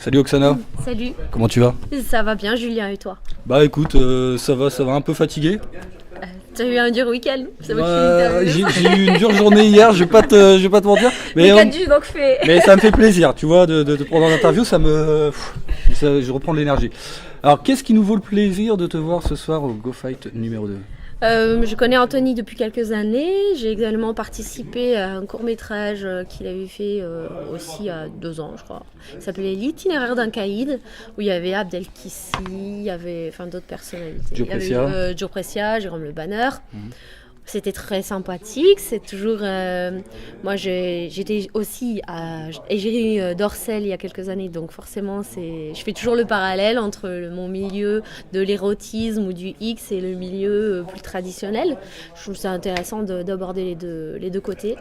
Salut Oksana, Salut, comment tu vas? ça va bien Julien et toi? Bah écoute, ça va un peu fatigué. T'as eu un dur week-end? C'est moi qui J'ai eu une dure journée hier, je vais pas te mentir. Mais qu'as-tu donc fait? Mais ça me fait plaisir, tu vois, de prendre l'interview, je reprends de l'énergie. Alors qu'est-ce qui nous vaut le plaisir de te voir ce soir au Go Fight numéro 2? Je connais Anthony depuis quelques années. J'ai également participé à un court-métrage qu'il avait fait aussi il y a 2 ans, je crois. Il s'appelait L'itinéraire d'un caïd, où il y avait Abdel Kissi, il y avait d'autres personnalités. Joe Pressia, Jérôme Le Banner. C'était très sympathique. C'est toujours. Moi, j'étais aussi à Égérie d'Orcel il y a quelques années, donc forcément, je fais toujours le parallèle entre mon milieu de l'érotisme ou du X et le milieu plus traditionnel. Je trouve ça intéressant d'aborder les deux côtés.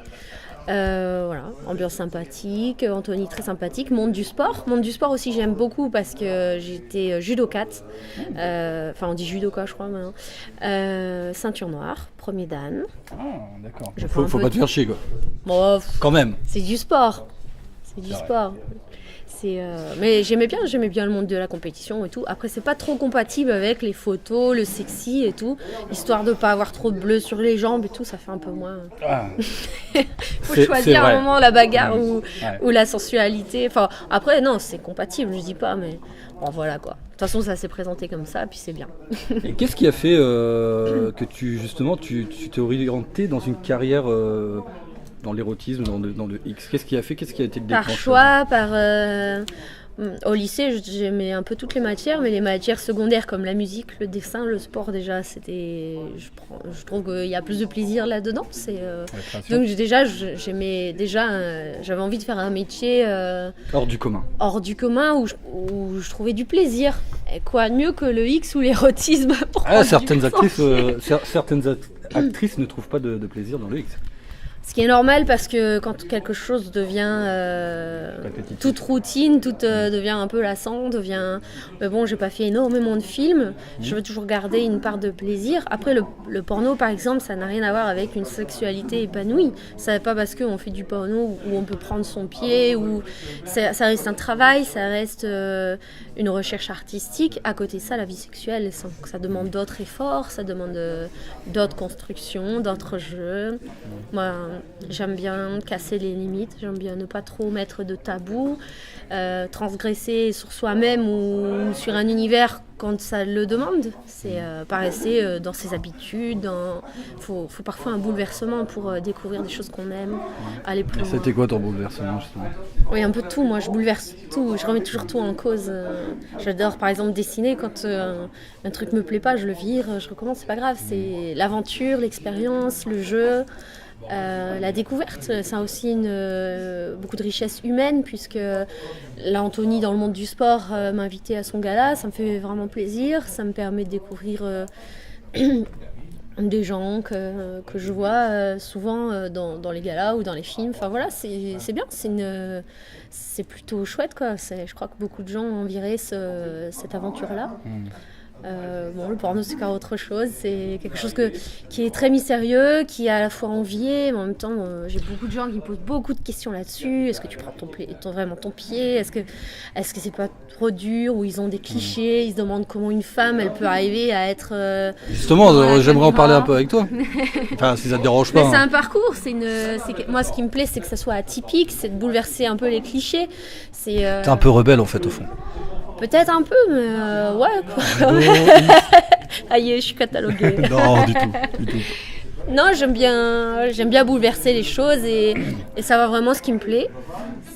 Voilà, ambiance sympathique, Anthony très sympathique, monde du sport aussi j'aime beaucoup parce que j'étais judokate, enfin on dit judoka je crois maintenant, ceinture noire, premier dan. Ah d'accord, faut pas te faire chier quoi. Bon, quand même. C'est du sport, sport. Mais j'aimais bien le monde de la compétition et tout. Après, c'est pas trop compatible avec les photos, le sexy et tout. Histoire de pas avoir trop de bleu sur les jambes et tout, ça fait un peu moins. Ah. Faut choisir à un moment la bagarre ou la sensualité. Enfin, après, non, c'est compatible, je dis pas, mais bon, voilà quoi. De toute façon, ça s'est présenté comme ça, puis c'est bien. Et qu'est-ce qui a fait que tu t'es orienté dans une carrière dans l'érotisme, dans le X? Qu'est-ce qui a été le déclencheur? Par choix, au lycée, j'aimais un peu toutes les matières, mais les matières secondaires comme la musique, le dessin, le sport, déjà, je trouve qu'il y a plus de plaisir là-dedans. Donc j'avais envie de faire un métier hors du commun. Où je trouvais du plaisir. Et quoi de mieux que le X ou l'érotisme pour certaines actrices ne trouvent pas de plaisir dans le X. Ce qui est normal parce que quand quelque chose devient toute routine, tout devient un peu lassant, Mais bon, j'ai pas fait énormément de films, je veux toujours garder une part de plaisir. Après, le porno, par exemple, ça n'a rien à voir avec une sexualité épanouie. Ça n'est pas parce qu'on fait du porno où on peut prendre son pied, ou ça reste un travail, ça reste une recherche artistique. À côté de ça, la vie sexuelle, ça demande d'autres efforts, ça demande d'autres constructions, d'autres jeux. Moi, j'aime bien casser les limites, j'aime bien ne pas trop mettre de tabous, transgresser sur soi-même ou sur un univers quand ça le demande. C'est pas rester dans ses habitudes. Faut parfois un bouleversement pour découvrir des choses qu'on aime, aller plus loin. C'était quoi ton bouleversement justement? Oui, un peu de tout. Moi, je bouleverse tout. Je remets toujours tout en cause. J'adore, par exemple, dessiner. Quand un truc me plaît pas, je le vire, je recommence. C'est pas grave. C'est l'aventure, l'expérience, le jeu. La découverte, ça a aussi beaucoup de richesse humaine, puisque là, Anthony, dans le monde du sport, m'a invité à son gala. Ça me fait vraiment plaisir. Ça me permet de découvrir des gens que je vois souvent dans les galas ou dans les films. Enfin voilà, c'est bien. C'est plutôt chouette, quoi. Je crois que beaucoup de gens envieraient cette aventure-là. Le porno, c'est encore autre chose. C'est quelque chose qui est très mystérieux, qui est à la fois envié, mais en même temps, j'ai beaucoup de gens qui me posent beaucoup de questions là-dessus. Est-ce que tu prends vraiment ton pied? Est-ce que c'est pas trop dur? Ou ils ont des clichés? Ils se demandent comment une femme, elle peut arriver à être... Justement, j'aimerais en parler un peu avec toi. Enfin, si ça te dérange pas. Mais c'est un parcours. Moi, ce qui me plaît, c'est que ça soit atypique, c'est de bouleverser un peu les clichés. T'es un peu rebelle, en fait, au fond. Peut-être un peu, mais ouais, quoi. Aïe, je suis cataloguée. Non, du tout. Non, j'aime bien bouleverser les choses et ça va vraiment ce qui me plaît.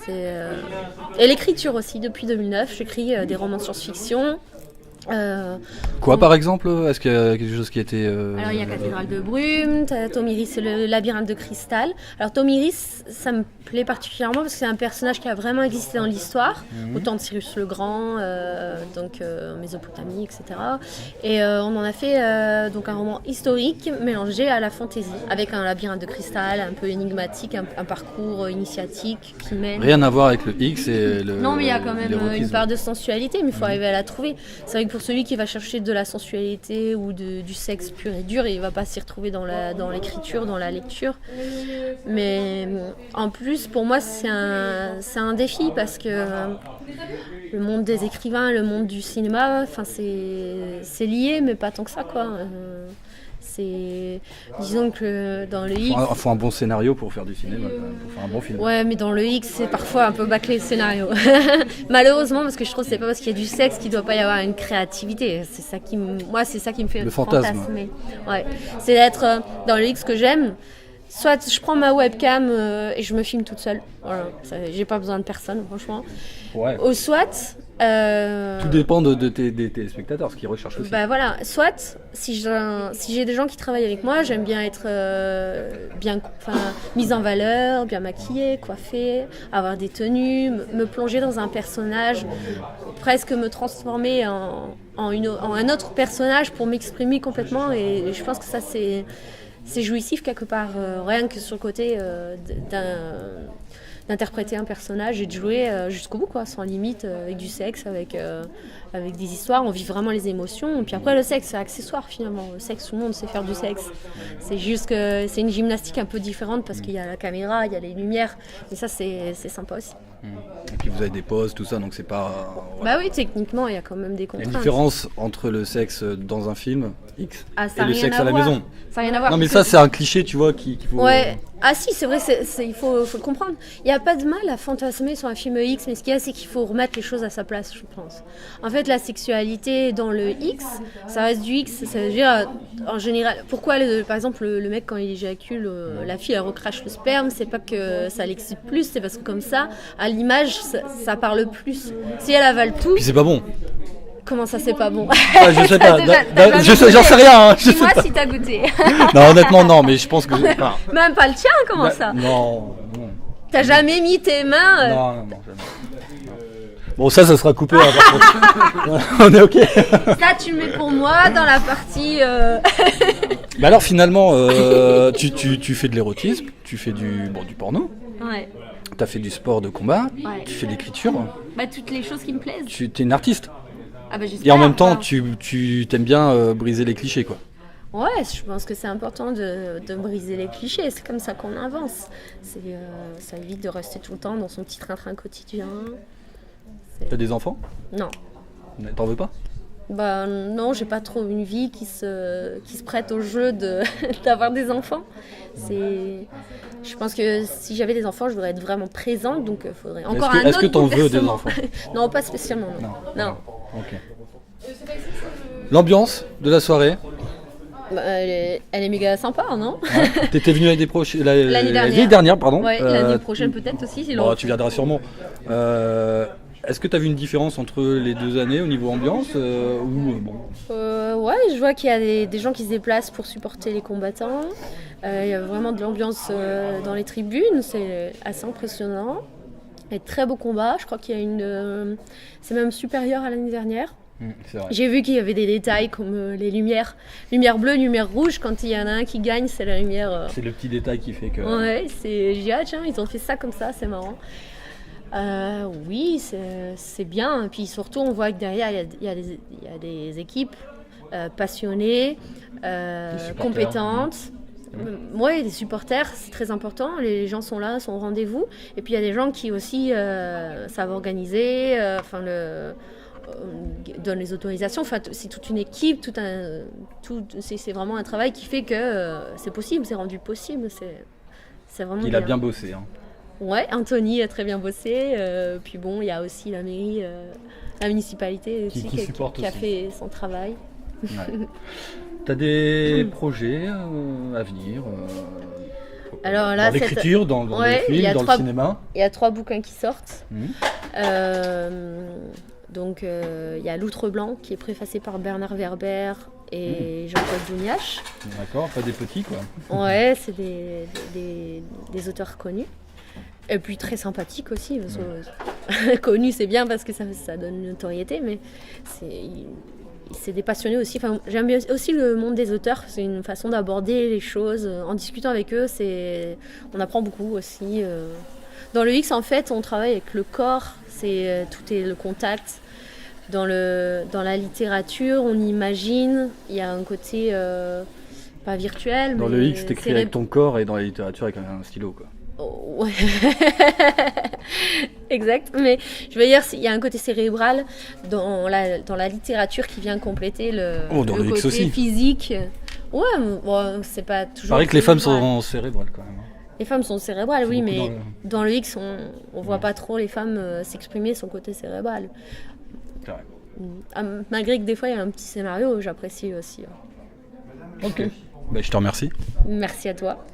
Et l'écriture aussi, depuis 2009, j'écris des romans de science-fiction. Quoi par exemple? Est-ce qu'il y a quelque chose qui a été... Alors il y a Cathédrale de brume, Tom Iris et le labyrinthe de cristal. Alors Tom Iris, ça me plaît particulièrement parce que c'est un personnage qui a vraiment existé dans l'histoire, au temps de Cyrus le Grand, en Mésopotamie, etc. Et on en a fait donc un roman historique mélangé à la fantaisie, avec un labyrinthe de cristal un peu énigmatique, un parcours initiatique qui mène... Rien à voir avec le X et le... Non, mais il y a quand même une part de sensualité, mais il faut arriver à la trouver. C'est vrai que pour celui qui va chercher de la sensualité ou du sexe pur et dur, il va pas s'y retrouver dans l'écriture, dans la lecture. Mais en plus, pour moi, c'est un défi parce que le monde des écrivains, le monde du cinéma, c'est lié, mais pas tant que ça, quoi. Disons que dans le X... Il faut un bon scénario pour faire du cinéma, pour faire un bon film. Ouais, mais dans le X, c'est parfois un peu bâclé le scénario. Malheureusement, parce que je trouve que c'est pas parce qu'il y a du sexe qu'il doit pas y avoir une créativité. Moi, c'est ça qui me fait le fantasme. fantasmer. Ouais. C'est d'être dans le X que j'aime. Soit je prends ma webcam et je me filme toute seule. Voilà. J'ai pas besoin de personne, franchement. Ouais. Ou soit... Tout dépend de tes téléspectateurs, ce qu'ils recherchent aussi. Bah voilà, soit si j'ai des gens qui travaillent avec moi, j'aime bien être mise en valeur, bien maquillée, coiffée, avoir des tenues, me plonger dans un personnage, presque me transformer en un autre personnage pour m'exprimer complètement. Et je pense que ça c'est jouissif quelque part, rien que sur le côté d'interpréter un personnage et de jouer jusqu'au bout, quoi, sans limite, avec du sexe, avec des histoires. On vit vraiment les émotions. Et puis après, le sexe, c'est accessoire finalement. Le sexe, tout le monde sait faire du sexe. C'est juste que c'est une gymnastique un peu différente parce qu'il y a la caméra, il y a les lumières. Et ça, c'est sympa aussi. Et puis vous avez des pauses, tout ça, donc c'est pas... Bah oui, techniquement, il y a quand même des contraintes. Il y a une différence entre le sexe dans un film X et le sexe à la voir. maison. Ça n'a rien à voir. Non, mais ça, c'est un cliché, tu vois, qu'il faut... Ouais. Ah si, c'est vrai, il faut le comprendre. Il n'y a pas de mal à fantasmer sur un film X, mais ce qu'il y a, c'est qu'il faut remettre les choses à sa place, je pense. En fait, la sexualité dans le X, ça reste du X. Ça veut dire, en général, pourquoi, par exemple, le mec, quand il éjacule, la fille, elle recrache le sperme, c'est pas que ça l'excite plus, c'est parce que comme ça, à l'image, ça parle plus. Si elle avale tout... Puis c'est pas bon. Comment ça, c'est pas bon? Je sais pas, j'en sais rien. Dis-moi si t'as goûté. Non, honnêtement, non, mais je pense que... Même pas le tien, comment ça? Non. T'as jamais mis tes mains Non, jamais. Bon, ça sera coupé. Hein, par contre. On est ok. Ça, tu le mets pour moi dans la partie... Bah alors, finalement, tu fais de l'érotisme, tu fais du porno. Ouais. T'as fait du sport de combat, ouais. Tu fais de l'écriture. Bah, toutes les choses qui me plaisent. Tu es une artiste. Ah bah, et en même temps, tu t'aimes bien briser les clichés, quoi. Ouais, je pense que c'est important de briser les clichés. C'est comme ça qu'on avance. Ça évite de rester tout le temps dans son petit train-train quotidien. T'as des enfants? Non. T'en veux pas? Bah non, j'ai pas trop une vie qui se prête au jeu d'avoir des enfants. Je pense que si j'avais des enfants, je voudrais être vraiment présente, donc il faudrait encore un autre. Est-ce que t'en veux des enfants? Non, pas spécialement. Non. Ok. L'ambiance de la soirée? Bah, elle est méga sympa, non? Ouais. T'étais venu l'année l'année dernière, pardon. Ouais, l'année prochaine peut-être aussi. Tu viendras sûrement. Est-ce que tu as vu une différence entre les 2 années au niveau ambiance Ouais, je vois qu'il y a des gens qui se déplacent pour supporter les combattants. Il y a vraiment de l'ambiance dans les tribunes, c'est assez impressionnant. Il y a de très beaux combats, je crois qu'il y a c'est même supérieur à l'année dernière. C'est vrai. J'ai vu qu'il y avait des détails comme les lumière bleue, lumière rouge. Quand il y en a un qui gagne, c'est la lumière... C'est le petit détail qui fait que... Ouais, j'ai dit, tiens, ils ont fait ça comme ça, c'est marrant. Oui, c'est bien. Et puis surtout, on voit que derrière, il y a des équipes passionnées, compétentes. Moi, des supporters, c'est très important. Les gens sont là, sont au rendez-vous. Et puis il y a des gens qui aussi savent organiser, donnent les autorisations. Enfin, c'est toute une équipe, c'est vraiment un travail qui fait que c'est possible, c'est rendu possible. C'est vraiment Il bien. a bien bossé. Hein. Ouais, Anthony a très bien bossé. Puis bon, il y a aussi la mairie, la municipalité aussi, qui a fait son travail. Ouais. T'as des projets à venir Alors là, dans l'écriture, dans le film, dans le cinéma? Il y a 3 bouquins qui sortent. Donc il y a L'Outre-Blanc qui est préfacé par Bernard Werber et Jean-Claude Douniache. D'accord, pas des petits quoi. Ouais, c'est des auteurs connus. Et puis très sympathique aussi. Connu, c'est bien parce que ça donne une notoriété, mais c'est des passionnés aussi. Enfin, j'aime bien aussi le monde des auteurs. C'est une façon d'aborder les choses. En discutant avec eux, on apprend beaucoup aussi. Dans le X, en fait, on travaille avec le corps. Tout est le contact. Dans la littérature, on imagine, il y a un côté pas virtuel. Dans mais le X, t'écris avec ton corps et dans la littérature avec un stylo, quoi. Oh, ouais. Exact, mais je veux dire, il y a un côté cérébral dans la littérature qui vient compléter le côté aussi. physique. Ouais, bon, c'est pas toujours. Pareil que les femmes sont cérébrales quand même. Les femmes sont cérébrales, oui, mais dans le X, on voit pas trop les femmes s'exprimer son côté cérébral. C'est vrai. Malgré que des fois il y a un petit scénario, j'apprécie aussi. Ok, je te remercie. Merci à toi.